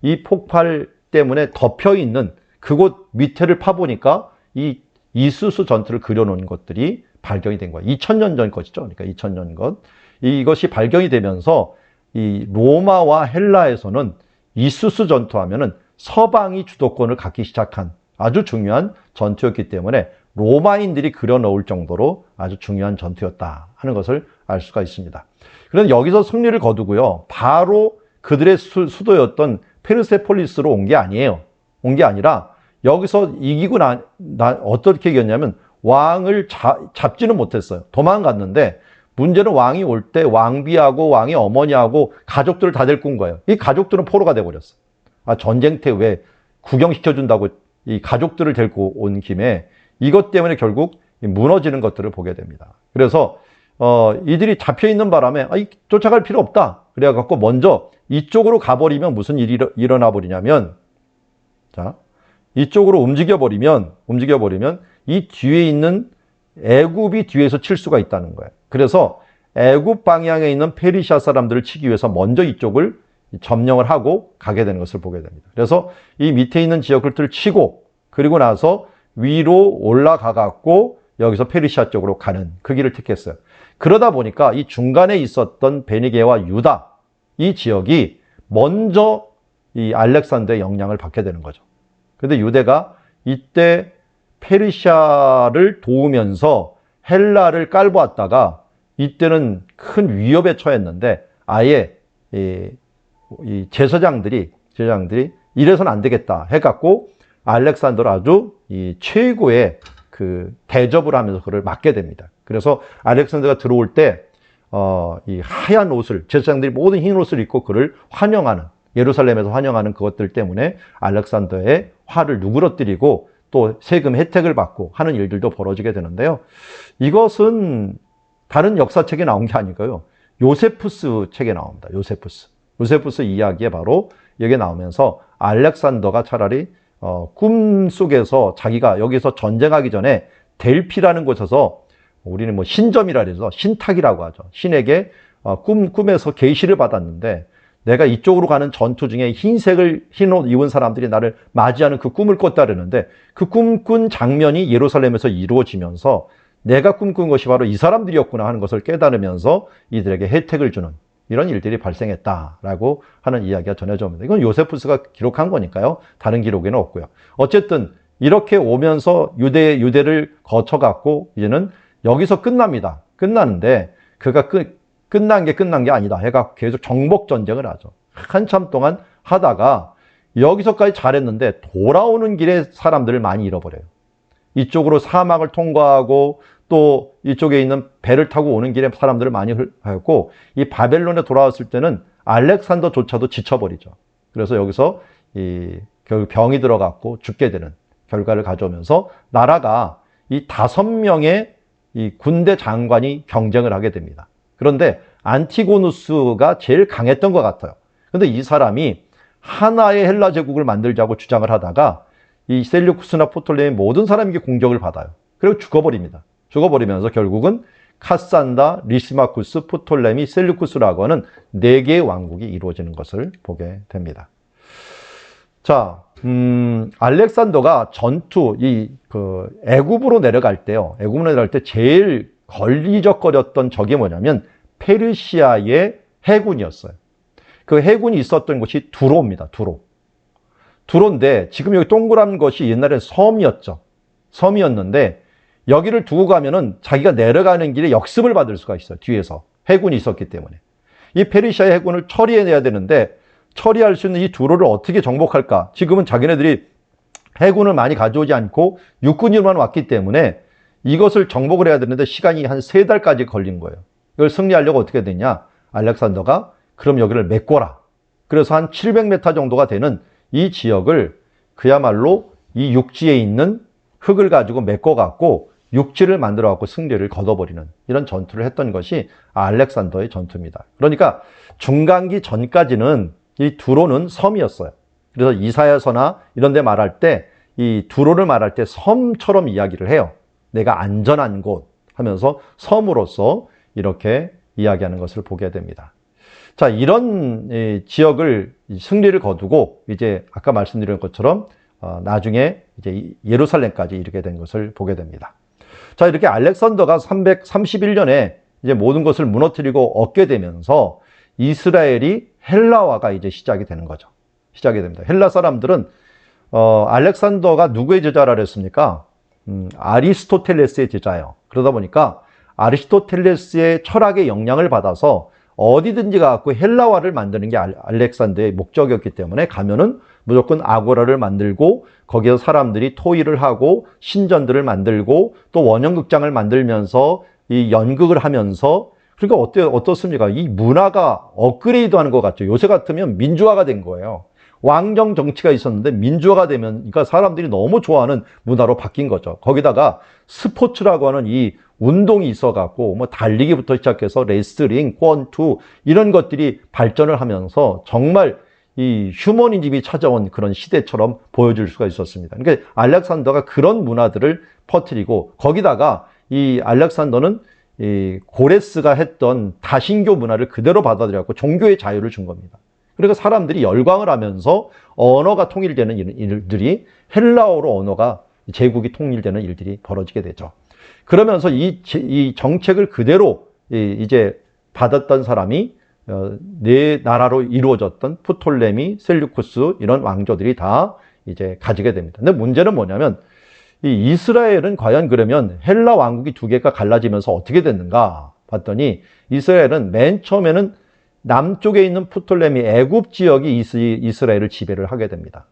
이 폭발 때문에 덮여 있는 그곳 밑에를 파보니까 이 이수스 전투를 그려놓은 것들이 발견이 된 거예요. 2000년 전 것이죠. 그러니까 2000년 것. 이것이 발견이 되면서 이 로마와 헬라에서는 이수스 전투하면은 서방이 주도권을 갖기 시작한 아주 중요한 전투였기 때문에 로마인들이 그려놓을 정도로 아주 중요한 전투였다 하는 것을 알 수가 있습니다. 그런데 여기서 승리를 거두고요. 바로 그들의 수도였던 페르세폴리스로 온 게 아니에요. 온 게 아니라 여기서 이기고 어떻게 이겼냐면 왕을 잡지는 못했어요. 도망갔는데 문제는 왕이 올 때 왕비하고 왕의 어머니하고 가족들을 다 데리고 온 거예요. 이 가족들은 포로가 돼버렸어. 전쟁터 왜 구경시켜준다고 이 가족들을 데리고 온 김에 이것 때문에 결국 무너지는 것들을 보게 됩니다. 그래서 이들이 잡혀있는 바람에 쫓아갈 필요 없다. 그래갖고 먼저 이쪽으로 가버리면 무슨 일이 일어나 버리냐면 자, 이쪽으로 움직여버리면 이 뒤에 있는 애굽이 뒤에서 칠 수가 있다는 거예요. 그래서 애굽 방향에 있는 페르시아 사람들을 치기 위해서 먼저 이쪽을 점령을 하고 가게 되는 것을 보게 됩니다. 그래서 이 밑에 있는 지역들을 치고 그리고 나서 위로 올라가 갖고 여기서 페르시아 쪽으로 가는 그 길을 택했어요. 그러다 보니까 이 중간에 있었던 베니게와 유다 이 지역이 먼저 이 알렉산더의 영향을 받게 되는 거죠. 그런데 유대가 이때 페르시아를 도우면서 헬라를 깔보았다가 이때는 큰 위협에 처했는데 아예 이 제사장들이 이래서는 안 되겠다 해갖고 알렉산더를 아주 이 최고의 그 대접을 하면서 그를 맡게 됩니다. 그래서 알렉산더가 들어올 때 이 하얀 옷을 제사장들이 모든 흰 옷을 입고 그를 환영하는 예루살렘에서 환영하는 그것들 때문에 알렉산더의 화를 누그러뜨리고 또 세금 혜택을 받고 하는 일들도 벌어지게 되는데요. 이것은 다른 역사책에 나온 게 아니고요. 요세푸스 책에 나옵니다. 요세푸스 이야기에 바로 여기에 나오면서 알렉산더가 차라리 꿈속에서 자기가 여기서 전쟁하기 전에 델피라는 곳에서 우리는 뭐 신점이라 그래서 신탁이라고 하죠. 신에게 꿈에서 계시를 받았는데 내가 이쪽으로 가는 전투 중에 흰 옷 입은 사람들이 나를 맞이하는 그 꿈을 꿨다 그러는데 그 꿈꾼 장면이 예루살렘에서 이루어지면서 내가 꿈꾼 것이 바로 이 사람들이었구나 하는 것을 깨달으면서 이들에게 혜택을 주는 이런 일들이 발생했다라고 하는 이야기가 전해져 옵니다. 이건 요세푸스가 기록한 거니까요. 다른 기록에는 없고요. 어쨌든 이렇게 오면서 유대를 거쳐갔고 이제는 여기서 끝납니다. 끝나는데 그가 끝난 게 아니다 해가 계속 정복 전쟁을 하죠. 한참 동안 하다가 여기서까지 잘했는데 돌아오는 길에 사람들을 많이 잃어버려요. 이쪽으로 사막을 통과하고 또 이쪽에 있는 배를 타고 오는 길에 사람들을 많이 하였고 이 바벨론에 돌아왔을 때는 알렉산더조차도 지쳐버리죠. 그래서 여기서 결국 병이 들어갔고 죽게 되는 결과를 가져오면서 나라가 이 5명의 이 군대 장관이 경쟁을 하게 됩니다. 그런데 안티고누스가 제일 강했던 것 같아요. 그런데 이 사람이 하나의 헬라 제국을 만들자고 주장을 하다가 이 셀류쿠스나 포톨레미 모든 사람에게 공격을 받아요. 그리고 죽어버립니다. 죽어버리면서 결국은 카산다, 리시마쿠스, 포톨레미, 셀류쿠스라고 하는 4개의 왕국이 이루어지는 것을 보게 됩니다. 자, 알렉산더가 애굽으로 내려갈 때요. 애굽으로 내려갈 때 제일 걸리적거렸던 적이 뭐냐면 페르시아의 해군이었어요. 그 해군이 있었던 곳이 두로입니다. 두로인데 지금 여기 동그란 것이 옛날엔 섬이었죠. 섬이었는데 여기를 두고 가면은 자기가 내려가는 길에 역습을 받을 수가 있어요. 뒤에서 해군이 있었기 때문에. 이 페르시아의 해군을 처리해내야 되는데 처리할 수 있는 이 두로를 어떻게 정복할까? 지금은 자기네들이 해군을 많이 가져오지 않고 육군으로만 왔기 때문에 이것을 정복을 해야 되는데 시간이 한 3달까지 걸린 거예요. 이걸 승리하려고 어떻게 되냐? 알렉산더가 그럼 여기를 메꿔라. 그래서 한 700m 정도가 되는 이 지역을 그야말로 이 육지에 있는 흙을 가지고 메꿔갖고 육지를 만들어 갖고 승리를 거둬버리는 이런 전투를 했던 것이 알렉산더의 전투입니다. 그러니까 중간기 전까지는 이 두로는 섬이었어요. 그래서 이사야서나 이런 데 말할 때 이 두로를 말할 때 섬처럼 이야기를 해요. 내가 안전한 곳 하면서 섬으로서 이렇게 이야기하는 것을 보게 됩니다. 자, 이런 지역을 승리를 거두고 이제 아까 말씀드린 것처럼 나중에 이제 예루살렘까지 이르게 된 것을 보게 됩니다. 자, 이렇게 알렉산더가 331년에 이제 모든 것을 무너뜨리고 얻게 되면서 이스라엘이 헬라화가 이제 시작이 되는 거죠. 시작이 됩니다. 헬라 사람들은 알렉산더가 누구의 제자라 그랬습니까? 아리스토텔레스의 제자예요. 그러다 보니까 아리스토텔레스의 철학의 영향을 받아서 어디든지 가고 헬라화를 만드는 게 알렉산더의 목적이었기 때문에 가면은 무조건 아고라를 만들고 거기서 사람들이 토의를 하고 신전들을 만들고 또 원형극장을 만들면서 이 연극을 하면서 그러니까 어떻습니까? 이 문화가 업그레이드 하는 것 같죠. 요새 같으면 민주화가 된 거예요. 왕정 정치가 있었는데 민주화가 되면 그러니까 사람들이 너무 좋아하는 문화로 바뀐 거죠. 거기다가 스포츠라고 하는 이 운동이 있어갖고 뭐 달리기부터 시작해서 레슬링, 권투 이런 것들이 발전을 하면서 정말 이 휴머니즘이 찾아온 그런 시대처럼 보여줄 수가 있었습니다. 그러니까 알렉산더가 그런 문화들을 퍼뜨리고 거기다가 이 알렉산더는 이 고레스가 했던 다신교 문화를 그대로 받아들여갖고 종교의 자유를 준 겁니다. 그러니까 사람들이 열광을 하면서 언어가 통일되는 일들이 헬라어로 언어가 제국이 통일되는 일들이 벌어지게 되죠. 그러면서 이 정책을 그대로 이제 받았던 사람이 네 나라로 이루어졌던 프톨레미, 셀류쿠스 이런 왕조들이 다 이제 가지게 됩니다. 근데 문제는 뭐냐면 이 이스라엘은 과연 그러면 헬라 왕국이 두 개가 갈라지면서 어떻게 됐는가 봤더니 이스라엘은 맨 처음에는 남쪽에 있는 프톨레미 애굽 지역이 이스라엘을 지배를 하게 됩니다.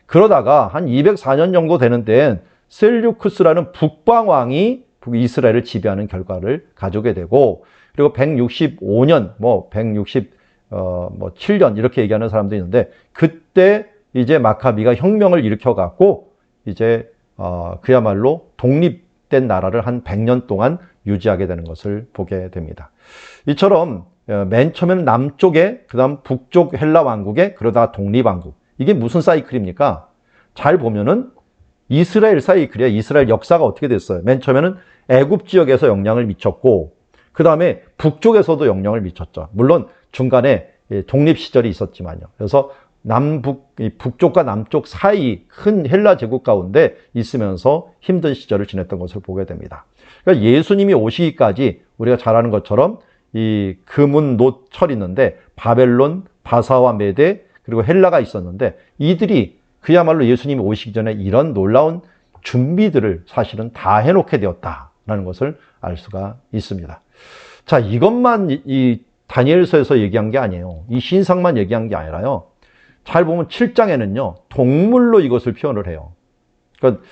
그러다가 한 204년 정도 되는 때엔 셀류쿠스라는 북방왕이 이스라엘을 지배하는 결과를 가져오게 되고 그리고 165년, 167년 이렇게 얘기하는 사람도 있는데 그때 이제 마카비가 혁명을 일으켜 갖고 이제 그야말로 독립된 나라를 한 100년 동안 유지하게 되는 것을 보게 됩니다. 이처럼 맨 처음에는 남쪽에 그다음 북쪽 헬라 왕국에 그러다가 독립왕국. 이게 무슨 사이클입니까? 잘 보면은 이스라엘 사이클이야. 이스라엘 역사가 어떻게 됐어요? 맨 처음에는 애굽 지역에서 영향을 미쳤고 그 다음에 북쪽에서도 영향을 미쳤죠. 물론 중간에 독립 시절이 있었지만요. 그래서 북쪽과 남쪽 사이 큰 헬라 제국 가운데 있으면서 힘든 시절을 지냈던 것을 보게 됩니다. 그러니까 예수님이 오시기까지 우리가 잘 아는 것처럼 이 금은 노철 있는데 바벨론, 바사와 메데 그리고 헬라가 있었는데 이들이 그야말로 예수님이 오시기 전에 이런 놀라운 준비들을 사실은 다 해놓게 되었다라는 것을 알 수가 있습니다. 자, 이것만 이 다니엘서에서 얘기한 게 아니에요. 이 신상만 얘기한 게 아니라요. 잘 보면 7장에는요. 동물로 이것을 표현을 해요. 그러니까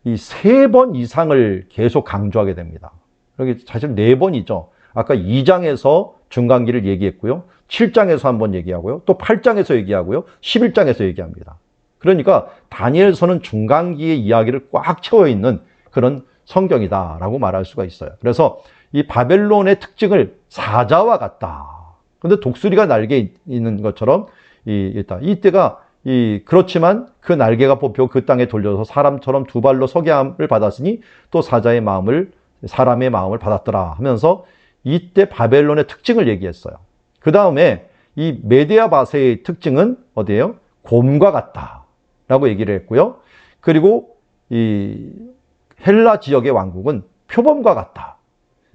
이 3번 이상을 계속 강조하게 됩니다. 여기 사실 4번이죠. 아까 2장에서 중간기를 얘기했고요. 7장에서 한번 얘기하고요. 또 8장에서 얘기하고요. 11장에서 얘기합니다. 그러니까 다니엘서는 중간기의 이야기를 꽉 채워 있는 그런 성경이다라고 말할 수가 있어요. 그래서 이 바벨론의 특징을 사자와 같다. 근데 독수리가 날개 있는 것처럼 이때가 그렇지만 그 날개가 뽑혀 그 땅에 돌려서 사람처럼 두 발로 서게 함을 받았으니 또 사자의 마음을 사람의 마음을 받았더라 하면서 이때 바벨론의 특징을 얘기했어요. 그 다음에 이 메데아 바세의 특징은 어디예요? 곰과 같다라고 얘기를 했고요. 그리고 이 헬라 지역의 왕국은 표범과 같다.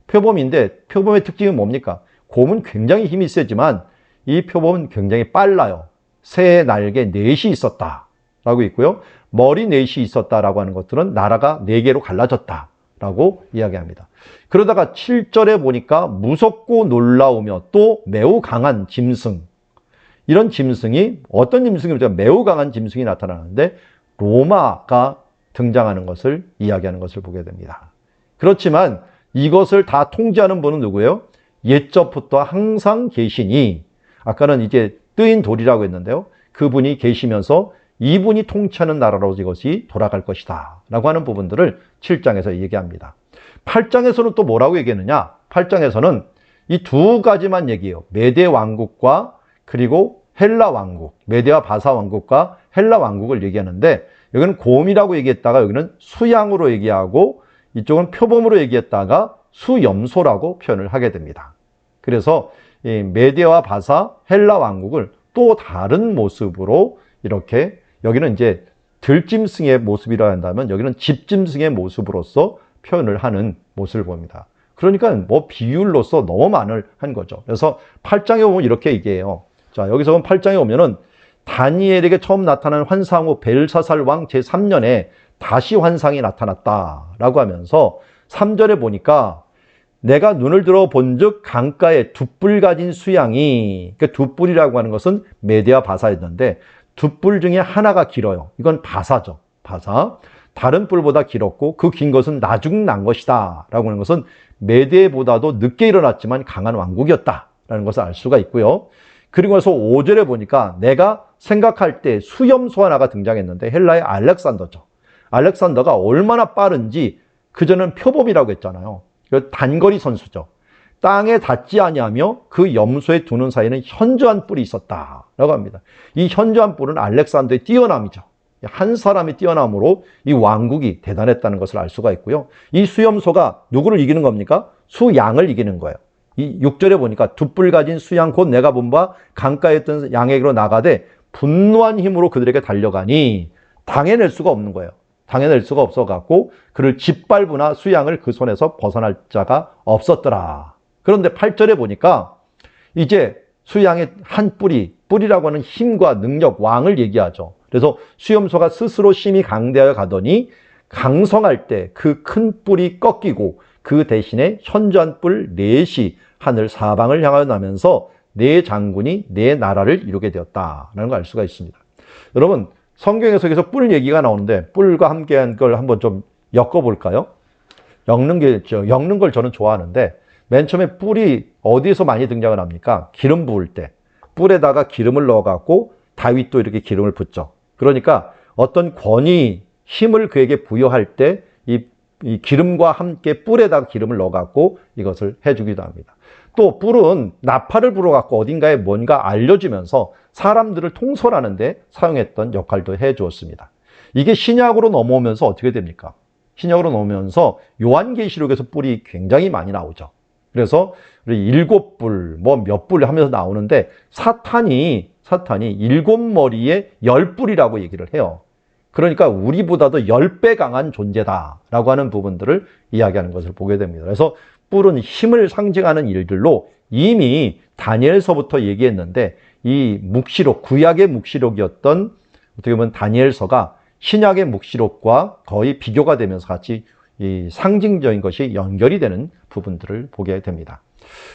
표범인데 표범의 특징이 뭡니까? 곰은 굉장히 힘이 세지만 이 표범은 굉장히 빨라요. 새의 날개 4시 있었다라고 있고요. 머리 4시 있었다라고 하는 것들은 나라가 4개로 갈라졌다라고 이야기합니다. 그러다가 7절에 보니까 무섭고 놀라우며 또 매우 강한 짐승. 이런 짐승이 어떤 짐승입니까? 매우 강한 짐승이 나타나는데 로마가 등장하는 것을 이야기하는 것을 보게 됩니다. 그렇지만 이것을 다 통제하는 분은 누구예요? 옛적부터 항상 계시니 아까는 이제 뜨인 돌이라고 했는데요. 그분이 계시면서 이분이 통치하는 나라로 이것이 돌아갈 것이다 라고 하는 부분들을 7장에서 얘기합니다. 8장에서는 또 뭐라고 얘기했느냐? 8장에서는 이 두 가지만 얘기해요. 메데 왕국과 그리고 헬라 왕국, 메데와 바사 왕국과 헬라 왕국을 얘기하는데, 여기는 곰이라고 얘기했다가 여기는 수양으로 얘기하고, 이쪽은 표범으로 얘기했다가 수염소라고 표현을 하게 됩니다. 그래서 이 메데와 바사, 헬라 왕국을 또 다른 모습으로 이렇게, 여기는 이제 들짐승의 모습이라 한다면 여기는 집짐승의 모습으로서 표현을 하는 모습을 봅니다. 그러니까 뭐 비율로서 너무 많을 한 거죠. 그래서 8장에 보면 이렇게 얘기해요. 자, 여기서 보면 8장에 오면은 다니엘에게 처음 나타난 환상 후 벨사살 왕 제3년에 다시 환상이 나타났다라고 하면서 3절에 보니까 내가 눈을 들어 본즉 강가에 두 뿔 가진 수양이, 그 두 뿔이라고 하는 것은 메데와 바사였는데 두 뿔 중에 하나가 길어요. 이건 바사죠. 바사. 다른 뿔보다 길었고 그 긴 것은 나중 난 것이다 라고 하는 것은 메데보다도 늦게 일어났지만 강한 왕국이었다라는 것을 알 수가 있고요. 그리고 나서 5절에 보니까 내가 생각할 때 수염소 하나가 등장했는데 헬라의 알렉산더죠. 알렉산더가 얼마나 빠른지 그전에는 표범이라고 했잖아요. 단거리 선수죠. 땅에 닿지 아니하며 그 염소의 두 눈 사이에는 현저한 뿔이 있었다라고 합니다. 이 현저한 뿔은 알렉산더의 뛰어남이죠. 한 사람의 뛰어남으로 이 왕국이 대단했다는 것을 알 수가 있고요. 이 수염소가 누구를 이기는 겁니까? 수양을 이기는 거예요. 이 6절에 보니까 두 뿔 가진 수양 곧 내가 본 바 강가에 있던 양에게로 나가되 분노한 힘으로 그들에게 달려가니 당해낼 수가 없는 거예요. 당해낼 수가 없어갖고 그를 짓밟으나 수양을 그 손에서 벗어날 자가 없었더라. 그런데 8절에 보니까 이제 수양의 한 뿔이라고 하는 힘과 능력, 왕을 얘기하죠. 그래서 수염소가 스스로 심히 강대하여 가더니 강성할 때 그 큰 뿔이 꺾이고 그 대신에 현저한 뿔 넷이 하늘 사방을 향하여 나면서 네 장군이 네 나라를 이루게 되었다라는 걸 알 수가 있습니다. 여러분, 성경에서 계속 뿔 얘기가 나오는데 뿔과 함께한 걸 한번 좀 엮어볼까요? 엮는 걸 저는 좋아하는데 맨 처음에 뿔이 어디에서 많이 등장을 합니까? 기름 부을 때 뿔에다가 기름을 넣어갖고 다윗도 이렇게 기름을 붓죠. 그러니까 어떤 권위, 힘을 그에게 부여할 때 이 기름과 함께 뿔에다가 기름을 넣어갖고 이것을 해주기도 합니다. 또 뿔은 나팔을 불어갖고 어딘가에 뭔가 알려주면서 사람들을 통솔하는 데 사용했던 역할도 해주었습니다. 이게 신약으로 넘어오면서 어떻게 됩니까? 신약으로 넘어오면서 요한계시록에서 뿔이 굉장히 많이 나오죠. 그래서 일곱 뿔, 뭐 몇 뿔 하면서 나오는데 사탄이 일곱 머리에 10뿔이라고 얘기를 해요. 그러니까 우리보다도 10배 강한 존재다라고 하는 부분들을 이야기하는 것을 보게 됩니다. 그래서 뿔은 힘을 상징하는 일들로 이미 다니엘서부터 얘기했는데 이 묵시록, 구약의 묵시록이었던 어떻게 보면 다니엘서가 신약의 묵시록과 거의 비교가 되면서 같이 이 상징적인 것이 연결이 되는 부분들을 보게 됩니다.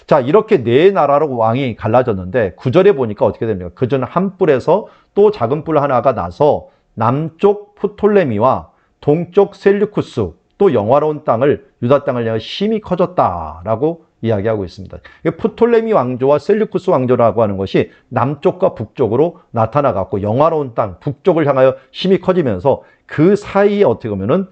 자, 이렇게 네 나라로 왕이 갈라졌는데 9절에 보니까 어떻게 됩니까? 그전 한 뿔에서 또 작은 뿔 하나가 나서 남쪽 프톨레미와 동쪽 셀류쿠스 또 영화로운 땅을 유다 땅을 향해 심히 커졌다라고 이야기하고 있습니다. 프톨레미 왕조와 셀류쿠스 왕조라고 하는 것이 남쪽과 북쪽으로 나타나갖고 영화로운 땅 북쪽을 향하여 심히 커지면서 그 사이에 어떻게 보면은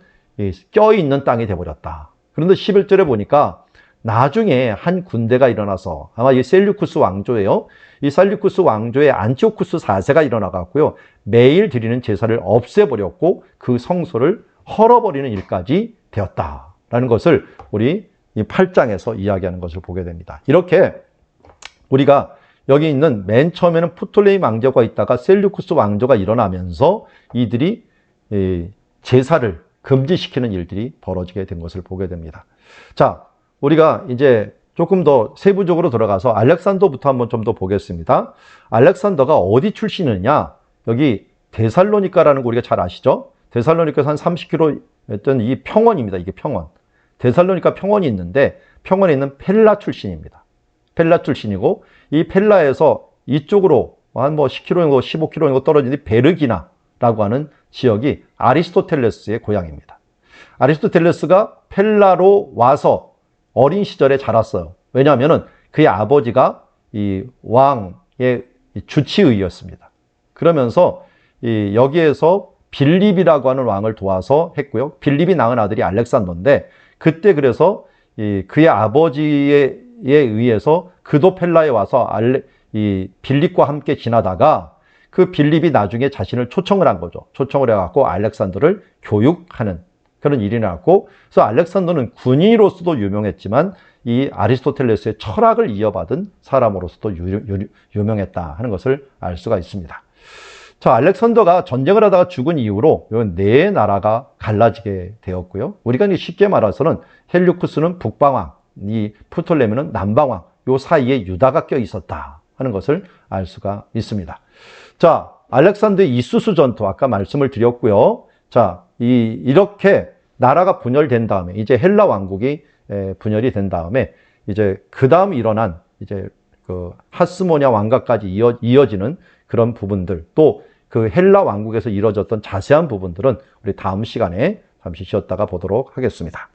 껴있는 땅이 되어버렸다. 그런데 11절에 보니까 나중에 한 군대가 일어나서 아마 이 셀류쿠스 왕조예요. 이 셀류쿠스 왕조의 안티오쿠스 4세가 일어나갖고요. 매일 드리는 제사를 없애버렸고 그 성소를 헐어버리는 일까지 되었다라는 것을 우리 이 8장에서 이야기하는 것을 보게 됩니다. 이렇게 우리가 여기 있는 맨 처음에는 프톨레미 왕조가 있다가 셀류쿠스 왕조가 일어나면서 이들이 제사를 금지시키는 일들이 벌어지게 된 것을 보게 됩니다. 자, 우리가 이제 조금 더 세부적으로 들어가서 알렉산더부터 한번 좀 더 보겠습니다. 알렉산더가 어디 출신이냐? 여기 데살로니카라는 거 우리가 잘 아시죠? 데살로니카에서 한 30km 이 평원입니다. 이게 평원. 데살로니카 평원이 있는데 평원에 있는 펠라 출신입니다. 펠라 출신이고 이 펠라에서 이쪽으로 한 뭐 10km 정도, 15km 정도 떨어진 베르기나라고 하는 지역이 아리스토텔레스의 고향입니다. 아리스토텔레스가 펠라로 와서 어린 시절에 자랐어요. 왜냐하면은 그의 아버지가 이 왕의 주치의였습니다. 그러면서 여기에서 빌립이라고 하는 왕을 도와서 했고요. 빌립이 낳은 아들이 알렉산더인데 그때 그래서 그의 아버지에 의해서 그도 펠라에 와서 이 빌립과 함께 지나다가 그 빌립이 나중에 자신을 초청을 한 거죠. 초청을 해갖고 알렉산더를 교육하는 그런 일이 나왔고, 그래서 알렉산더는 군인으로서도 유명했지만 이 아리스토텔레스의 철학을 이어받은 사람으로서도 유명했다 하는 것을 알 수가 있습니다. 자, 알렉산더가 전쟁을 하다가 죽은 이후로 네 나라가 갈라지게 되었고요. 우리가 쉽게 말해서는 헬리쿠스는 북방왕, 이 프톨레미는 남방왕, 요 사이에 유다가 껴 있었다 하는 것을 알 수가 있습니다. 자, 알렉산더의 이수스 전투 아까 말씀을 드렸고요. 자, 이렇게 나라가 분열된 다음에 이제 헬라 왕국이 분열이 된 다음에 이제 그 다음 일어난 이제 그 하스모니아 왕가까지 이어지는 그런 부분들, 또 그 헬라 왕국에서 이루어졌던 자세한 부분들은 우리 다음 시간에 잠시 쉬었다가 보도록 하겠습니다.